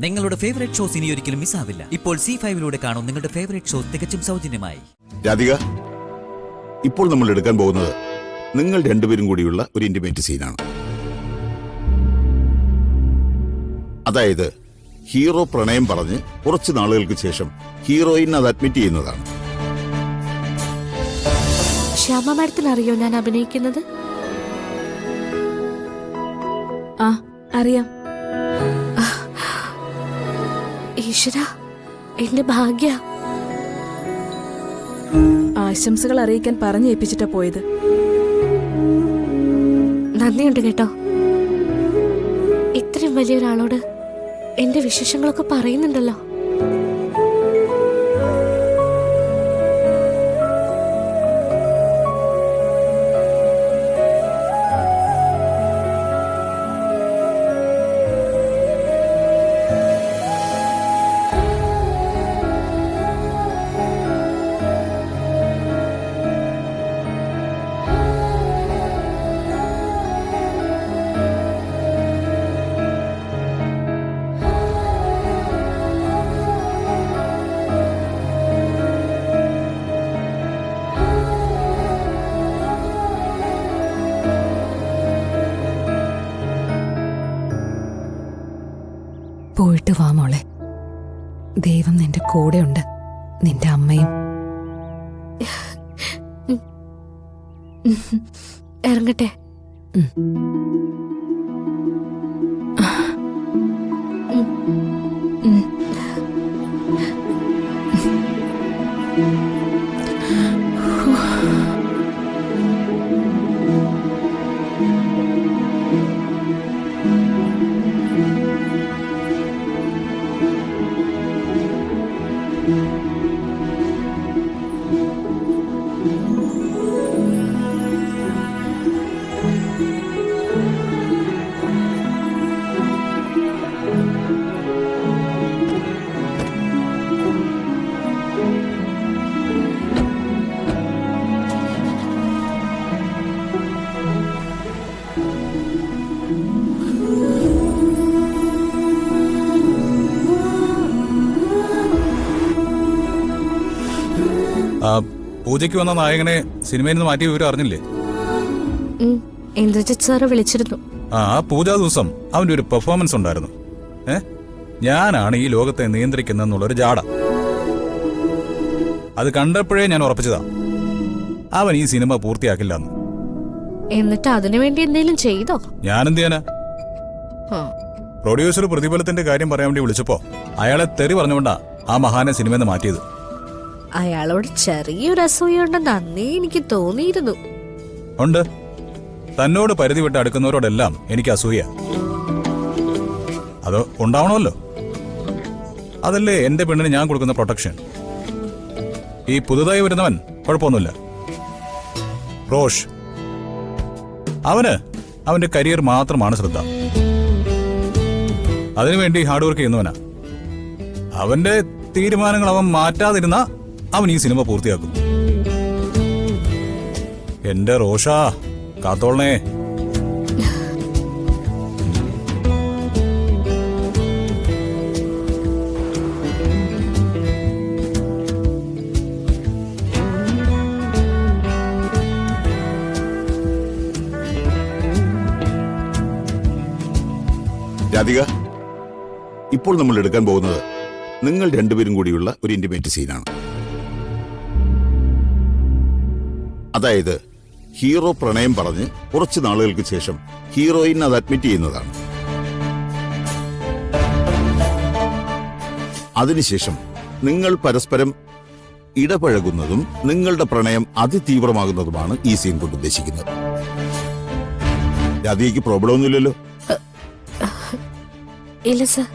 നിങ്ങളുടെ favourite shows ഇനി ഒരിക്കലും മിസ്സാവില്ല. ഇപ്പോൾ C5 കാണും നിങ്ങളുടെ ഫേവറേറ്റ് ഷോസ് തികച്ചും സൗജന്യമായി. രാധിക, ഇപ്പോൾ നമ്മൾ എടുക്കാൻ പോകുന്നത് നിങ്ങൾ രണ്ടുപേരും കൂടിയുള്ള ഒരു ഇന്റിമേറ്റ് സീനാണ്. അതായത് ഹീറോ പ്രണയം പറഞ്ഞ് കുറച്ച് നാളുകൾക്ക് ശേഷം ഹീറോയിൻ അത് അഡ്മിറ്റ് ചെയ്യുന്നതാണ്. ശ്യാമ മാഡത്തിന് അറിയോ ഞാൻ അഭിനയിക്കുന്നത്? ആ, അറിയാം. ഈശ്വര, എന്റെ ഭാഗ്യ. ആശംസകൾ അറിയിക്കാൻ പറഞ്ഞേൽപ്പിച്ചിട്ടാ പോയത്. നന്ദിയുണ്ട് കേട്ടോ. ഇത്രയും വലിയൊരാളോട് എന്റെ വിശേഷങ്ങളൊക്കെ പറയുന്നുണ്ടല്ലോ. പോയിട്ട് വാ മോളെ. ദൈവം നിന്റെ കൂടെയുണ്ട്, നിന്റെ അമ്മയും. ഇറങ്ങട്ടെ. പൂജയ്ക്ക് വന്ന നായകനെ സിനിമയിൽ നിന്ന് മാറ്റിയ വിവരം അറിഞ്ഞില്ലേ? ഇന്ദ്രജിത്ത് സാറ് വിളിച്ചിരുന്നു. ആ പൂജാ ദിവസം അവന്റെ ഒരു പെർഫോമൻസ് ഉണ്ടായിരുന്നു. ഞാനാണ് ഈ ലോകത്തെ നിയന്ത്രിക്കുന്നെന്നുള്ളൊരു ജാട. അത് കണ്ടപ്പോഴേ ഞാൻ ഉറപ്പിച്ചതാ അവൻ ഈ സിനിമ പൂർത്തിയാക്കില്ലെന്ന്. എന്നിട്ട് അതിനുവേണ്ടി എന്തെങ്കിലും ചെയ്തോ? ഞാനെന്ത് ചെയ്യാനാ? പ്രൊഡ്യൂസർ പ്രതിഫലത്തിന്റെ കാര്യം പറയാൻ വേണ്ടി വിളിച്ചപ്പോ അയാളെ തെറി പറഞ്ഞുകൊണ്ടാ ആ മഹാനെ സിനിമയിൽ നിന്ന് മാറ്റിയത്. അയാളോട് ചെറിയൊരു അസൂയുണ്ടെന്ന് അന്നേ എനിക്ക് തോന്നിയിരുന്നു. ഉണ്ട്. തന്നോട് പരിധി വിട്ട് അടുക്കുന്നവരോടെല്ലാം എനിക്ക് അസൂയ. അത് ഉണ്ടാവണമല്ലോ. അതല്ലേ എന്റെ പെണ്ണിന് ഞാൻ കൊടുക്കുന്ന പ്രൊട്ടക്ഷൻ. ഈ പുതുതായി വരുന്നവൻ കുഴപ്പമൊന്നുമില്ല. റോഷ്, അവന്റെ കരിയർ മാത്രമാണ് ശ്രദ്ധ. അതിനുവേണ്ടി ഹാർഡ് വർക്ക് ചെയ്യുന്നവനാ. അവന്റെ തീരുമാനങ്ങൾ അവൻ മാറ്റാതിരുന്ന അവൻ ഈ സിനിമ പൂർത്തിയാക്കും. എന്റെ റോഷാ, കാത്തോളണേ. രാധിക, ഇപ്പോൾ നമ്മൾ എടുക്കാൻ പോകുന്നത് നിങ്ങൾ രണ്ടുപേരും കൂടിയുള്ള ഒരു ഇന്റിമേറ്റ് സീനാണ്. അതായത് ഹീറോ പ്രണയം പറഞ്ഞ് കുറച്ച് നാളുകൾക്ക് ശേഷം ഹീറോയിൻ അത് അഡ്മിറ്റ് ചെയ്യുന്നതാണ്. അതിനുശേഷം നിങ്ങൾ പരസ്പരം ഇടപഴകുന്നതും നിങ്ങളുടെ പ്രണയം അതിതീവ്രമാകുന്നതുമാണ് ഈ സീൻ കൊണ്ട് ഉദ്ദേശിക്കുന്നത്. രാധികയ്ക്ക് പ്രോബ്ലം ഒന്നുമില്ലല്ലോ? ഇല്ല സർ,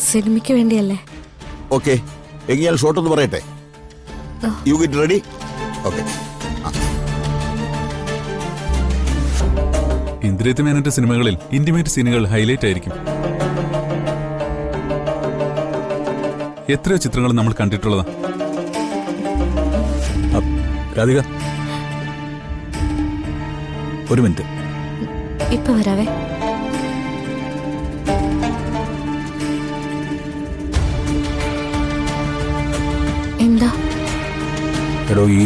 സിനിമയ്ക്ക് വേണ്ടിയല്ലേ. ഓക്കെ, എങ്കിൽ ഞാൻ ഷോട്ട് ഒന്ന് പറയട്ടെ. You get ready? ഓക്കെ. ഇന്ദ്രിയത്ത് മേനന്റെ സിനിമകളിൽ ഇന്റിമേറ്റ് സീനുകൾ ഹൈലൈറ്റ് ആയിരിക്കും. എത്രയോ ചിത്രങ്ങൾ നമ്മൾ കണ്ടിട്ടുള്ളതാ. രാധിക, ഒരു മിനിറ്റ്. ഇപ്പൊ വരാവേ. ഈ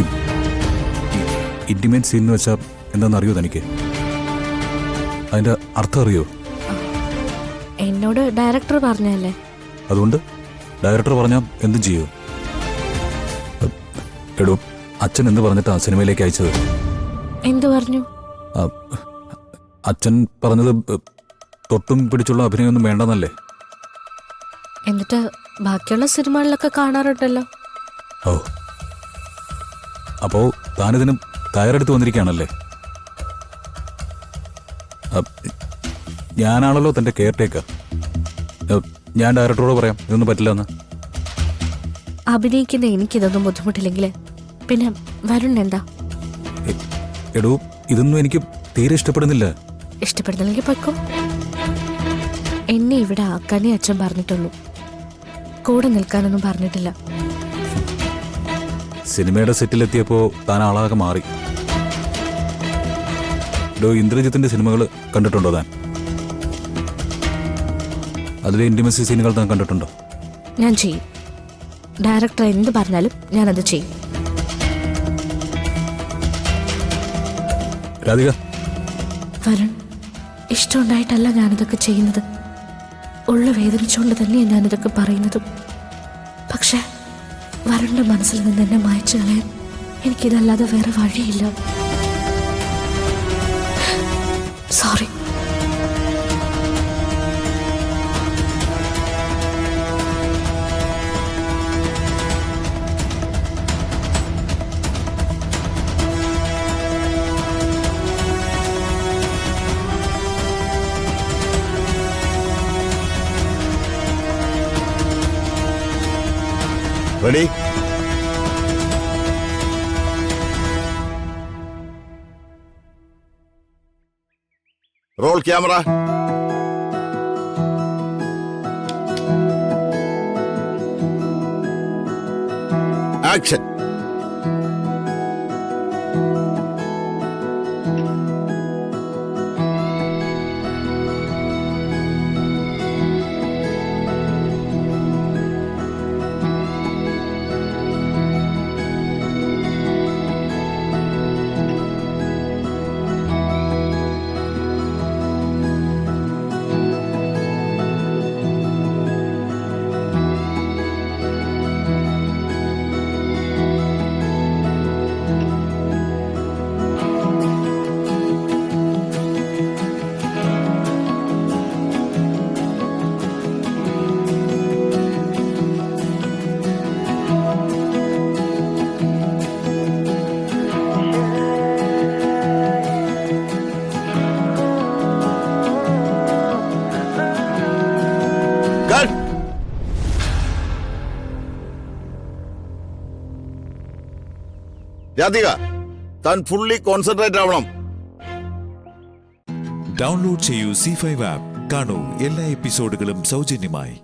ഇന്റിമേറ്റ് സീൻ എന്ന് വെച്ചാൽ എന്താണെന്നറിയോ തനിക്ക്? അതിന്റെ അർത്ഥം അറിയോ? എന്നോട് ഡയറക്ടർ പറഞ്ഞല്ലേ. അതുകൊണ്ട് ഡയറക്ടർ പറഞ്ഞാൽ എന്തും ചെയ്യൂ. എടോ, അച്ഛൻ എന്ത് പറഞ്ഞിട്ടാ സിനിമയിലേക്ക് അയച്ചത്? എന്തു പറഞ്ഞു? അച്ഛൻ പറഞ്ഞത് തൊട്ടും പിടിച്ചുള്ള അഭിനയമൊന്നും വേണ്ടെന്നല്ലേ? എന്നിട്ട് ബാക്കിയുള്ള സിനിമകളിലൊക്കെ കാണാറുണ്ടല്ലോ. ഓ, അപ്പോ താനിതിന് തയ്യാറെടുത്ത് വന്നിരിക്കുകയാണല്ലേ? ഞാനാണല്ലോ തന്റെ കെയർ ടേക്കർ. ഞാൻ ഡയറക്ടറോട് പറയാം ഇതൊന്നും പറ്റില്ലെന്ന്. അഭിനയിക്കുന്ന എനിക്കിതൊന്നും ബുദ്ധിമുട്ടില്ലെങ്കിൽ പിന്നെ വരുൺ എന്താ? എടോ, ഇതൊന്നും എനിക്ക് തീരെ ഇഷ്ടപ്പെടുന്നില്ല. ഇഷ്ടപ്പെടുന്നില്ലെങ്കിൽ പൊയ്ക്കോ. എന്നെ ഇവിടെ ആക്കാനേ അച്ഛൻ പറഞ്ഞിട്ടുള്ളൂ, കൂടെ നിൽക്കാനൊന്നും പറഞ്ഞിട്ടില്ല. സിനിമയുടെ സെറ്റിലെത്തിയപ്പോ താൻ ആളാകെ മാറി. എടോ, ഇന്ദ്രജിത്തിന്റെ സിനിമകൾ കണ്ടിട്ടുണ്ടോ താൻ? അതിലെ ഇന്റിമസി സീനുകൾ താൻ കണ്ടിട്ടുണ്ടോ? ഞാൻ ചെയ്യും. ഡയറക്ടർ എന്ത് പറഞ്ഞാലും ഞാനത് ചെയ്യും. രാധിക, വരുൺ, ഇഷ്ടമുണ്ടായിട്ടല്ല ഞാനിതൊക്കെ ചെയ്യുന്നത്. ഉള്ള വേദനിച്ചുകൊണ്ട് തന്നെയാണ് ഞാനിതൊക്കെ പറയുന്നതും. പക്ഷെ വരുണിന്റെ മനസ്സിൽ നിന്ന് എന്നെ മായ്ച്ചു കളയാൻ എനിക്കിതല്ലാതെ വേറെ വഴിയില്ല. Sorry. Ready? Roll camera. Action. Radhika, താൻ ഫുള്ളി കോൺസെൻട്രേറ്റ് ആവണം. ഡൗൺലോഡ് ചെയ്യൂ C5 ആപ്പ്. കാണൂ എല്ലാ എപ്പിസോഡുകളും സൗജന്യമായി.